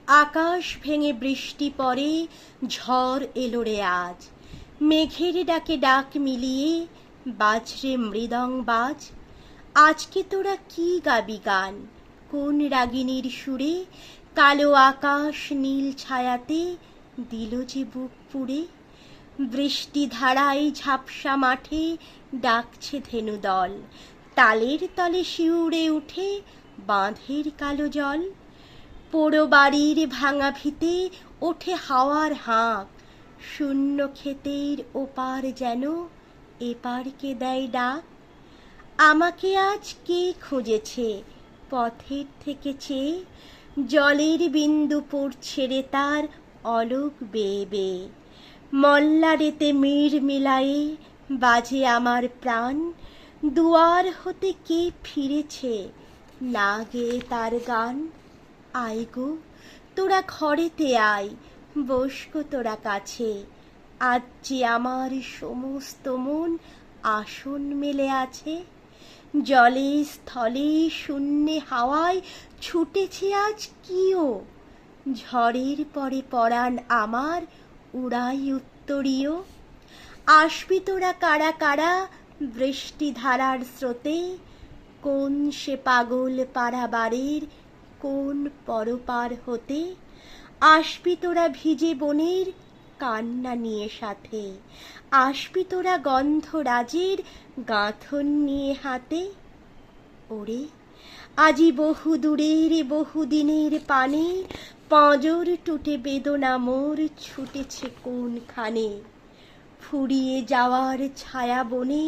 আকাশ ভেঙে বৃষ্টি পড়ে, ঝড় এলো রে আজ। মেঘের ডাকে ডাক মিলিয়ে বাজরে মৃদং বাজ। আজকে তোরা কি গাবি গান, কোন রাগিনীর সুরে? কালো আকাশ নীল ছায়াতে দিল যে বুক পুড়ে। বৃষ্টি ধারায় ঝাপসা মাঠে ডাকছে ধেনু দল, তালের তলে শিউরে উঠে বাঁধের কালো জল। পোড়ো বাড়ির ভাঙা ভিতে ওঠে হাওয়ার হাঁক, শূন্য ক্ষেতের ওপার যেন এপারকে দেয় ডাক। আমাকে আজ কে খুঁজেছে পথের থেকে চেয়ে, জলের বিন্দু পড়ছে রে তার অলোক বেয়ে বেয়ে। মল্লারেতে মিড় মিলায়ে বাজে আমার প্রাণ, দুয়ার হতে কে ফিরেছে না গেয়ে তার গান। আয় গো তোরা ঘরেতে আয়, বসগো তোরা কাছে, আজ যে আমার সমস্ত মন আসন মেলে আছে। জলে স্থলে শূন্যে হাওয়ায় ছুটেছে আজ কিও, ঝড়ের পরে পরাণ আমার উড়াই উত্তরীয়। আসবি তোরা কারা কারা বৃষ্টি ধারার স্রোতে, কোন সে পাগল পাড়া বাড়ির কোন পরপার হতে। আসবি তোরা ভিজে বনের কান্না নিয়ে সাথে, আসবি তোরা গন্ধরাজের গাঁথন নিয়ে হাতে। ওরে আজি বহু দূরের বহুদিনের পানে, পাঁজর টুটে বেদনা মোর ছুটেছে কোনখানে। ফুরিয়ে যাওয়ার ছায়া বনে,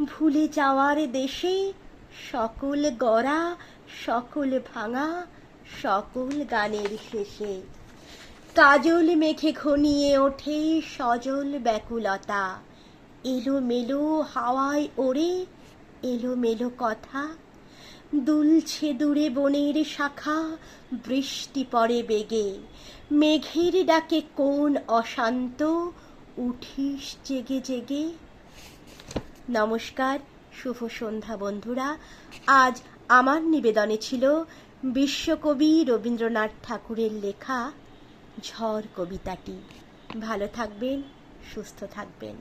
ভুলে যাওয়ার দেশে, সকল গড়া সকল ভাঙা সকল গানের শেষে। কাজল মেঘে ঘনিয়ে ওঠে সজল ব্যাকুলতা, এলো মেলো হাওয়ায় ওড়ে এলো মেলো কথা। দুলছে দূরে বনের শাখা, বৃষ্টি পড়ে বেগে, মেঘের ডাকে কোন অশান্ত উঠিস জেগে জেগে। নমস্কার, শুভ সন্ধ্যা বন্ধুরা। আজ আমার নিবেদনে ছিল বিশ্বকবি রবীন্দ্রনাথ ঠাকুরের লেখা ঝড় কবিতাটি। ভালো থাকবেন, সুস্থ থাকবেন।